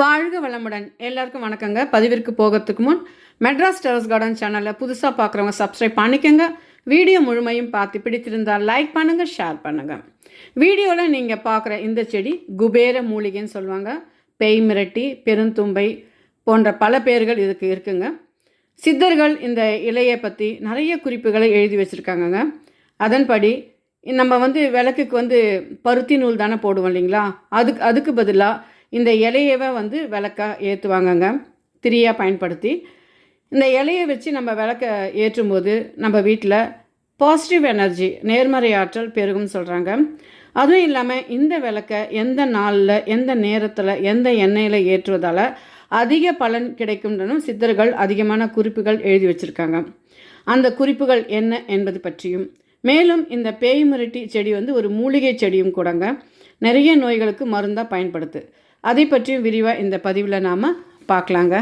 வாழ்க வளமுடன். எல்லாருக்கும் வணக்கங்க. பதிவிற்கு போகிறதுக்கு முன் மெட்ராஸ் டெரஸ் கார்டன் சேனலில் புதுசாக பார்க்குறவங்க சப்ஸ்கிரைப் பண்ணிக்கோங்க. வீடியோ முழுமையும் பார்த்து பிடித்திருந்தால் லைக் பண்ணுங்கள், ஷேர் பண்ணுங்கள். வீடியோவில் நீங்கள் பார்க்குற இந்த செடி குபேர மூலிகைன்னு சொல்லுவாங்க. பேய் மிரட்டி, பெருந்தும்பை போன்ற பல பேர்கள் இதுக்கு இருக்குங்க. சித்தர்கள் இந்த இலையை பற்றி நிறைய குறிப்புகளை எழுதி வச்சுருக்காங்கங்க. அதன்படி நம்ம விளக்குக்கு பருத்தி நூல் தானே போடுவோம் இல்லைங்களா, அதுக்கு பதிலாக இந்த இலையவை விளக்கா ஏற்றுவாங்கங்க, திரியாக பயன்படுத்தி. இந்த இலையை வச்சு நம்ம விளக்க ஏற்றும்போது நம்ம வீட்டில் பாசிட்டிவ் எனர்ஜி, நேர்மறை ஆற்றல் பெருகும்னு சொல்கிறாங்க. அதுவும் இல்லாமல் இந்த விளக்கை எந்த நாளில், எந்த நேரத்தில், எந்த எண்ணெயில் ஏற்றுவதால் அதிக பலன் கிடைக்கும்னு சித்தர்கள் அதிகமான குறிப்புகள் எழுதி வச்சுருக்காங்க. அந்த குறிப்புகள் என்ன என்பது பற்றியும், மேலும் இந்த பேய் மிரட்டி செடி ஒரு மூலிகை செடியும் கூடங்க, நிறைய நோய்களுக்கு மருந்தாக பயன்படுது. அதை பற்றியும் விரிவாக இந்த பதிவில் நாம் பார்க்கலாங்க.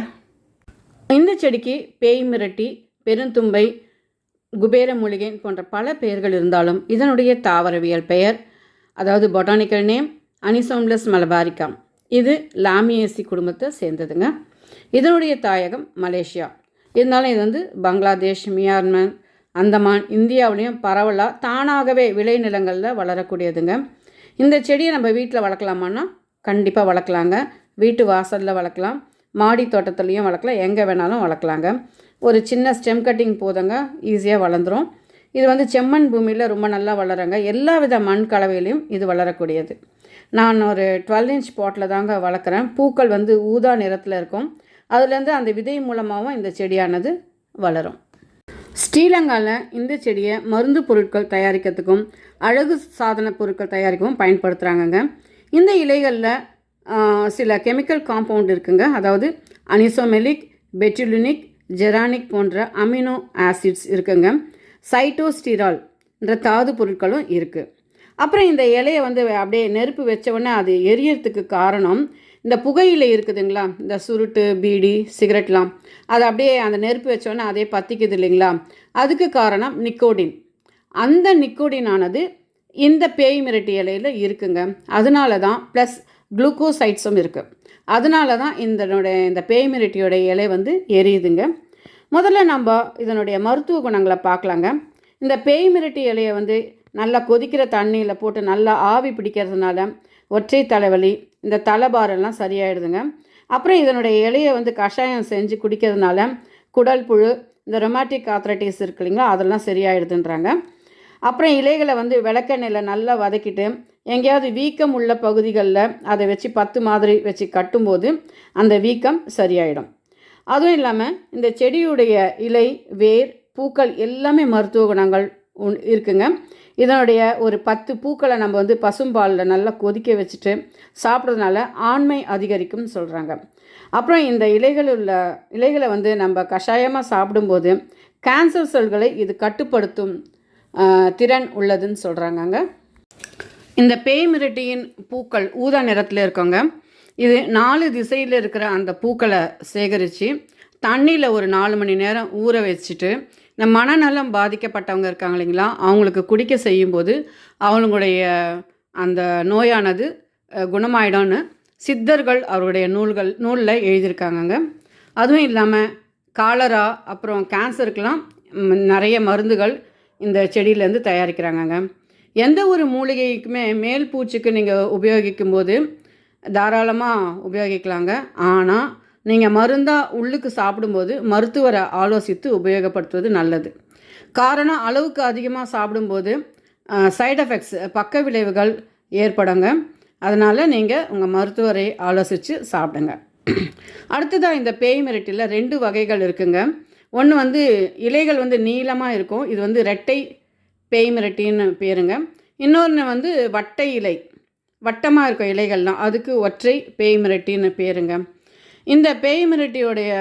இந்த செடிக்கு பேய் மிரட்டி, பெருந்தும்பை, குபேர மூலிகை போன்ற பல பெயர்கள் இருந்தாலும் இதனுடைய தாவரவியல் பெயர், அதாவது பொட்டானிக்கல் நேம் அனிசோம்லஸ் மலபாரிகா. இது லாமியேசி குடும்பத்தை சேர்ந்ததுங்க. இதனுடைய தாயகம் மலேசியா. இருந்தாலும் இது பங்களாதேஷ், மியான்மர், அந்தமான், இந்தியாவிலையும் பரவலாக தானாகவே விளைநிலங்களில் வளரக்கூடியதுங்க. இந்த செடியை நம்ம வீட்டில் வளர்க்கலாமான்னா கண்டிப்பாக வளர்க்கலாங்க. வீட்டு வாசலில் வளர்க்கலாம், மாடி தோட்டத்துலேயும் வளர்க்கலாம், எங்கே வேணாலும் வளர்க்கலாங்க. ஒரு சின்ன ஸ்டெம் கட்டிங் போதுங்க, ஈஸியாக வளர்ந்துடும். இது செம்மண் பூமியில் ரொம்ப நல்லா வளருங்க. எல்லா வித மண் கலவையிலையும் இது வளரக்கூடியது. நான் ஒரு 12 இன்ச் பாட்டில் தாங்க வளர்க்குறேன். பூக்கள் ஊதா நிறத்தில் இருக்கும். அதுலேருந்து அந்த விதை மூலமாகவும் இந்த செடியானது வளரும். ஸ்ரீலங்காவில் இந்த செடியை மருந்து பொருட்கள் தயாரிக்கிறதுக்கும் அழகு சாதன பொருட்கள் தயாரிக்கவும் பயன்படுத்துகிறாங்கங்க. இந்த இலைகளில் சில கெமிக்கல் காம்பவுண்ட் இருக்குங்க. அதாவது அனிசோமெலிக், பெட்டிலுனிக், ஜெரானிக் போன்ற அமினோ ஆசிட்ஸ் இருக்குங்க. சைட்டோஸ்டிரால் என்ற தாது பொருட்களும் இருக்குது. அப்புறம் இந்த இலையை அப்படியே நெருப்பு வச்ச உடனே அது எரியறதுக்கு காரணம், இந்த புகையிலை இருக்குதுங்களா, இந்த சுருட்டு, பீடி, சிகரெட்லாம், அது அப்படியே அந்த நெருப்பு வச்சோடனே அதே பற்றிக்குது இல்லைங்களா, அதுக்கு காரணம் நிக்கோடின். அந்த நிக்கோடினானது இந்த பேய் மிரட்டி இலையில் இருக்குங்க. அதனால தான் ப்ளஸ் குளுக்கோசைட்ஸும் இருக்குது. அதனால தான் இந்த பேய் மிரட்டியோட இலை எரியுதுங்க. முதல்ல நம்ம இதனுடைய மருத்துவ குணங்களை பார்க்கலாங்க. இந்த பேய் மிரட்டி இலையை நல்லா கொதிக்கிற தண்ணியில் போட்டு நல்லா ஆவி பிடிக்கிறதுனால ஒற்றை தலைவலி, இந்த தலைபாரெல்லாம் சரியாயிடுதுங்க. அப்புறம் இதனுடைய இலையை கஷாயம் செஞ்சு குடிக்கிறதுனால குடல் புழு, இந்த ரொமாட்டிக் ஆர்த்ரைட்டிஸ் இருக்கு இல்லைங்களா, அதெல்லாம் சரியாயிடுதுன்றாங்க. அப்புறம் இலைகளை விளக்கெண்ணெயில் நல்லா வதக்கிட்டு எங்கேயாவது வீக்கம் உள்ள பகுதிகளில் அதை வச்சு 10 மாதிரி வச்சு கட்டும்போது அந்த வீக்கம் சரியாயிடும். அதுவும் இல்லாமல் இந்த செடியுடைய இலை, வேர், பூக்கள் எல்லாமே மருத்துவ குணங்கள் இருக்குங்க. இதனுடைய ஒரு 10 பூக்களை நம்ம பசும்பாலில் நல்லா கொதிக்க வச்சுட்டு சாப்பிட்றதுனால ஆண்மை அதிகரிக்கும்னு சொல்கிறாங்க. அப்புறம் இந்த இலைகளை நம்ம கஷாயமாக சாப்பிடும்போது கேன்சர் செல்களை இது கட்டுப்படுத்தும் திறன் உள்ளதுன்னு சொல்கிறாங்கங்க. இந்த பேய் மிரட்டியின் பூக்கள் ஊதா நிறத்தில் இருக்கோங்க. இது 4 திசையில் இருக்கிற அந்த பூக்களை சேகரித்து தண்ணியில் ஒரு 4 மணி நேரம் ஊற வச்சுட்டு, இந்த மனநலம் பாதிக்கப்பட்டவங்க இருக்காங்க இல்லைங்களா, அவங்களுக்கு குடிக்க செய்யும்போது அவங்களுடைய அந்த நோயானது குணமாயிடும்னு சித்தர்கள் அவருடைய நூலில் எழுதியிருக்காங்கங்க. அதுவும் இல்லாமல் காலரா, அப்புறம் கேன்சருக்கெலாம் நிறைய மருந்துகள் இந்த செடியிலேருந்து தயாரிக்கிறாங்கங்க. எந்த ஒரு மூலிகைக்குமே மேல் பூச்சிக்கு நீங்கள் உபயோகிக்கும் போது தாராளமாக உபயோகிக்கலாங்க. ஆனால் நீங்கள் மருந்தாக உள்ளுக்கு சாப்பிடும்போது மருத்துவரை ஆலோசித்து உபயோகப்படுத்துவது நல்லது. காரணம், அளவுக்கு அதிகமாக சாப்பிடும்போது சைடு எஃபெக்ட்ஸ், பக்க விளைவுகள் ஏற்படுங்க. அதனால் நீங்கள் உங்கள் மருத்துவரை ஆலோசித்து சாப்பிடுங்க. அடுத்ததாக இந்த பேய் மிரட்டியில் 2 வகைகள் இருக்குங்க. ஒன்று இலைகள் நீளமாக இருக்கும், இது ரெட்டை பேய் மிரட்டின்னு பேருங்க. இன்னொன்று வட்டை இலை, வட்டமாக இருக்கும் இலைகள்லாம், அதுக்கு ஒற்றை பேய் மிரட்டின்னு பேருங்க. இந்த பேய் மிரட்டியோடைய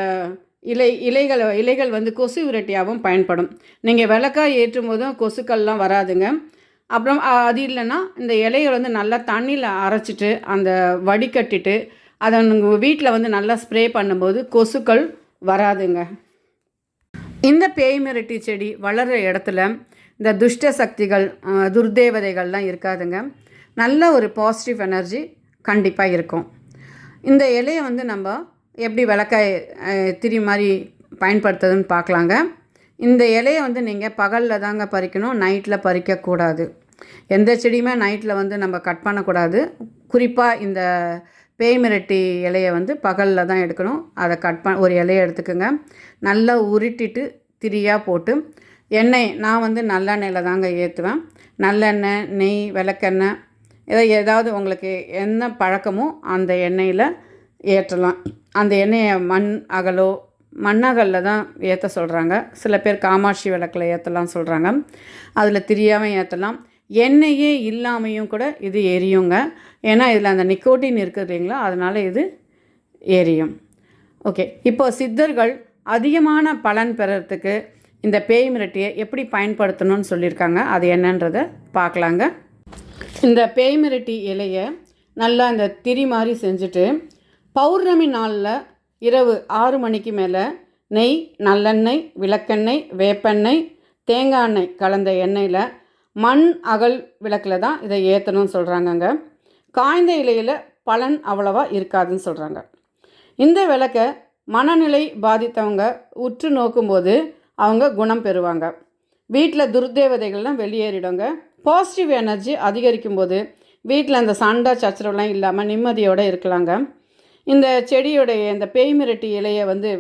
இலைகள் கொசு விரட்டியாகவும் பயன்படும். நீங்கள் விளக்காய் ஏற்றும் போதும் கொசுக்கள்லாம் வராதுங்க. அப்புறம் அது இல்லைன்னா இந்த இலையை நல்லா தண்ணியில் அரைச்சிட்டு அந்த வடிகட்டிட்டு அதை உங்கள் வீட்டில் நல்லா ஸ்ப்ரே பண்ணும்போது கொசுக்கள் வராதுங்க. இந்த பேய் மிரட்டி செடி வளர்கிற இடத்துல இந்த துஷ்ட சக்திகள், துர்தேவதைகள்லாம் இருக்காதுங்க. நல்ல ஒரு பாசிட்டிவ் எனர்ஜி கண்டிப்பாக இருக்கும். இந்த இலையை வந்து நம்ம எப்படி விளக்காய் திரி மாதிரி பயன்படுத்துறதுன்னு பார்க்கலாங்க. இந்த இலையை வந்து நீங்கள் பகலில் தாங்க பறிக்கணும், நைட்டில் பறிக்கக்கூடாது. எந்த செடியுமே நைட்டில் வந்து நம்ம கட் பண்ணக்கூடாது. குறிப்பாக இந்த பேய்மிரட்டி இலையை வந்து பகலில் தான் எடுக்கணும். அதை ஒரு இலையை எடுத்துக்கோங்க, நல்லா உருட்டிட்டு திரியாக போட்டு எண்ணெய், நான் வந்து நல்லெண்ணெயில் தாங்க ஏற்றுவேன். நல்லெண்ணெய், நெய், விளக்கெண்ணெய், ஏதாவது உங்களுக்கு என்ன பழக்கமோ அந்த எண்ணெயில் ஏற்றலாம். அந்த எண்ணெயை மண்ணகலில் தான் ஏற்ற சொல்கிறாங்க. சில பேர் காமாட்சி விளக்கில் ஏற்றலாம் சொல்கிறாங்க. அதில் திரியாமல் ஏற்றலாம். எண்ணெயே இல்லாமையும் கூட இது எரியுங்க. ஏன்னா இதில் அந்த நிக்கோட்டின் இருக்குது இல்லைங்களா, அதனால் இது எரியும். ஓகே, இப்போது சித்தர்கள் அதிகமான பலன் பெறறதுக்கு இந்த பேய்மிரட்டியை எப்படி பயன்படுத்தணும்னு சொல்லியிருக்காங்க. அது என்னன்றதை பார்க்கலாங்க. இந்த பேய்மிரட்டி இலையை நல்லா இந்த திரி மாதிரி செஞ்சுட்டு பௌர்ணமி நாளில் இரவு 6 மணிக்கு மேலே நெய், நல்லெண்ணெய், விளக்கெண்ணெய், வேப்பெண்ணெய், தேங்காய் எண்ணெய் கலந்த எண்ணெயில் மண் அகல் விளக்கில் தான் இதை ஏற்றணும்னு சொல்கிறாங்கங்க. காய்ந்த இலையில் பலன் அவ்வளவா இருக்காதுன்னு சொல்கிறாங்க. இந்த விளக்கை மனநிலை பாதித்தவங்க உற்று நோக்கும்போது அவங்க குணம் பெறுவாங்க. வீட்டில் துர்தேவதைகள்லாம் வெளியேறிடுங்க. பாசிட்டிவ் எனர்ஜி அதிகரிக்கும் போது வீட்டில் அந்த சண்டை சச்சரவுலாம் இல்லாமல் நிம்மதியோடு இருக்கலாங்க. இந்த செடியுடைய இந்த பேய்மிரட்டி இலையை வந்து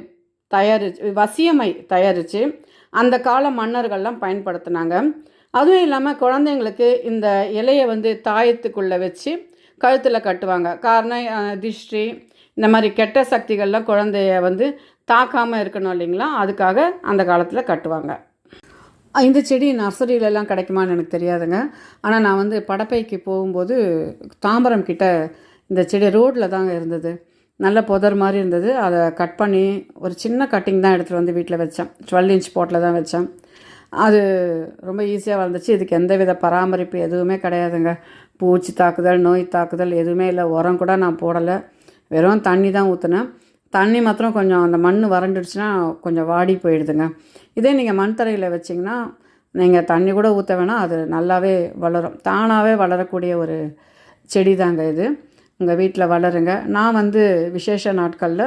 வசியமை தயாரித்து அந்த கால மன்னர்கள்லாம் பயன்படுத்தினாங்க. அதுவும் இல்லாமல் குழந்தைங்களுக்கு இந்த இலையை வந்து தாயத்துக்குள்ளே வச்சு கழுத்தில் கட்டுவாங்க. காரணம் திஷ்டி, இந்த மாதிரி கெட்ட சக்திகள்லாம் குழந்தைய வந்து தாக்காமல் இருக்கணும் இல்லைங்களா, அதுக்காக அந்த காலத்தில் கட்டுவாங்க. இந்த செடி நர்சரியிலலாம் கிடைக்குமான்னு எனக்கு தெரியாதுங்க. ஆனால் நான் வந்து படப்பைக்கு போகும்போது தாம்பரம் கிட்ட இந்த செடி ரோட்டில் தாங்க இருந்தது. நல்ல புதர் மாதிரி இருந்தது. அதை கட் பண்ணி ஒரு சின்ன கட்டிங் தான் எடுத்துகிட்டு வந்து வீட்டில் வச்சேன். 12 இன்ச் போட்டில் தான் வச்சேன். அது ரொம்ப ஈஸியாக வளர்ந்துச்சு. இதுக்கு எந்தவித பராமரிப்பு எதுவுமே கிடையாதுங்க. பூச்சி தாக்குதல், நோய் தாக்குதல் எதுவுமே இல்லை. உரம் கூட நான் போடலை, வெறும் தண்ணி தான் ஊற்றினேன். தண்ணி மாத்திரம் கொஞ்சம் அந்த மண் வறண்டுடுச்சுன்னா கொஞ்சம் வாடி போயிடுதுங்க. இதே நீங்கள் மண் தரையில் வச்சிங்கன்னா நீங்கள் தண்ணி கூட ஊற்ற வேணாம், அது நல்லாவே வளரும். தானாகவே வளரக்கூடிய ஒரு செடி தாங்க இது. உங்கள் வீட்டில் வளருங்க. நான் வந்து விசேஷ நாட்களில்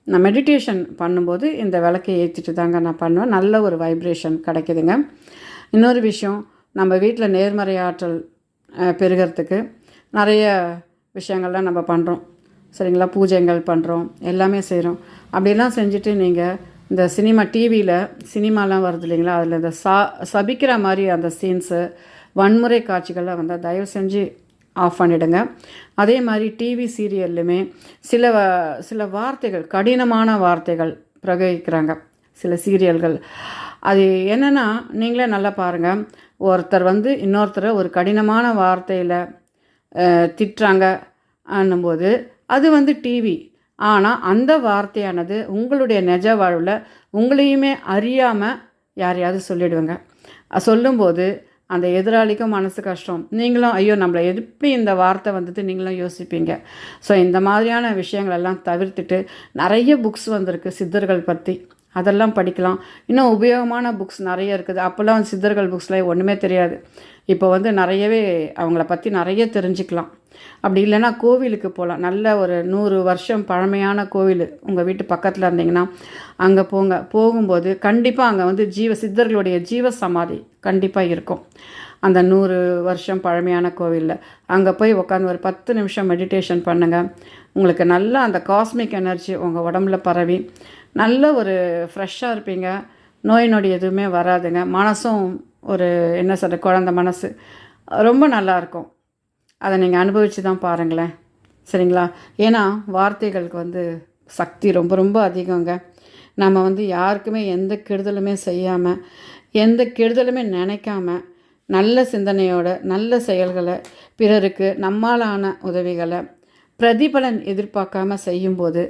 நான் மெடிடேஷன் பண்ணும்போது இந்த விளக்கை ஏற்றிட்டு தாங்க நான் பண்ணுவேன். நல்ல ஒரு வைப்ரேஷன் கிடைக்குதுங்க. இன்னொரு விஷயம், நம்ம வீட்டில் நேர்மறை ஆற்றல் பெருகிறதுக்கு நிறைய விஷயங்கள்லாம் நம்ம பண்ணுறோம் சரிங்களா. பூஜைகள் பண்ணுறோம், எல்லாமே செய்கிறோம். அப்படிலாம் செஞ்சுட்டு நீங்கள் இந்த சினிமாலாம் வருது இல்லைங்களா, அதில் இந்த சபிக்கிற மாதிரி அந்த சீன்ஸு, வன்முறை காட்சிகள்லாம் வந்தால் தயவு செஞ்சு ஆஃப் பண்ணிவிடுங்க. அதே மாதிரி டிவி சீரியல்லுமே சில வார்த்தைகள், கடினமான வார்த்தைகள் பிரயோகிக்கிறாங்க சில சீரியல்கள். அது என்னென்னா, நீங்களே நல்லா பாருங்கள். ஒருத்தர் வந்து இன்னொருத்தரை ஒரு கடினமான வார்த்தையில் திட்டுறாங்க ஆனும்போது அது வந்து டிவி. ஆனால் அந்த வார்த்தையானது உங்களுடைய நிஜ வாழ்வில் உங்களையுமே அறியாமல் யாரையாவது சொல்லிவிடுவாங்க. சொல்லும்போது அந்த எதிராளிக்கும் மனசு கஷ்டம். நீங்களும் ஐயோ நம்மளை எப்படி இந்த வார்த்தை வந்தது நீங்களும் யோசிப்பீங்க. ஸோ இந்த மாதிரியான விஷயங்களெல்லாம் தவிர்த்துட்டு நிறைய புக்ஸ் வந்திருக்கு சித்தர்கள் பற்றி, அதெல்லாம் படிக்கலாம். இன்னும் உபயோகமான புக்ஸ் நிறைய இருக்குது. அப்போல்லாம் சித்தர்கள் புக்ஸில் ஒன்றுமே தெரியாது. இப்போ வந்து நிறையவே அவங்கள பற்றி நிறைய தெரிஞ்சுக்கலாம். அப்படி இல்லைன்னா கோவிலுக்கு போகலாம். நல்ல ஒரு 100 வருஷம் பழமையான கோவில் உங்கள் வீட்டு பக்கத்தில் இருந்தீங்கன்னா அங்கே போகும்போது கண்டிப்பாக அங்கே வந்து சித்தர்களுடைய ஜீவ சமாதி கண்டிப்பாக இருக்கும். அந்த 100 வருஷம் பழமையான கோவிலில் அங்கே போய் உட்காந்து ஒரு 10 நிமிஷம் மெடிடேஷன் பண்ணுங்கள். உங்களுக்கு நல்லா அந்த காஸ்மிக் எனர்ஜி உங்கள் உடம்புல பரவி நல்ல ஒரு ஃப்ரெஷ்ஷாக இருப்பீங்க. நோய் நொடி எதுவுமே வராதுங்க. மனசும் ஒரு என்ன சொல்கிற குழந்த மனசு ரொம்ப நல்லாயிருக்கும். அதை நீங்கள் அனுபவித்து தான் பாருங்களேன் சரிங்களா. ஏன்னா வார்த்தைகளுக்கு வந்து சக்தி ரொம்ப ரொம்ப அதிகங்க. நம்ம வந்து யாருக்குமே எந்த கெடுதலுமே செய்யாமல், எந்த கெடுதலுமே நினைக்காம, நல்ல சிந்தனையோட நல்ல செயல்களை, பிறருக்கு நம்மாலான உதவிகளை பிரதிபலன் எதிர்பார்க்காம செய்யும்போது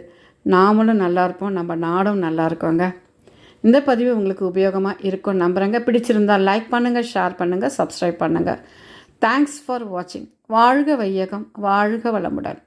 நாமளும் நல்லா இருப்போம், நம்ம நாடும் நல்லா இருக்கோங்க. இந்த பதிவு உங்களுக்கு உபயோகமாக இருக்கும் நம்புகிறேங்க. பிடிச்சிருந்தால் லைக் பண்ணுங்கள், ஷேர் பண்ணுங்கள், சப்ஸ்கிரைப் பண்ணுங்கள். தேங்க்ஸ் ஃபார் வாட்சிங். வாழ்க வையகம், வாழ்க வளமுடன்.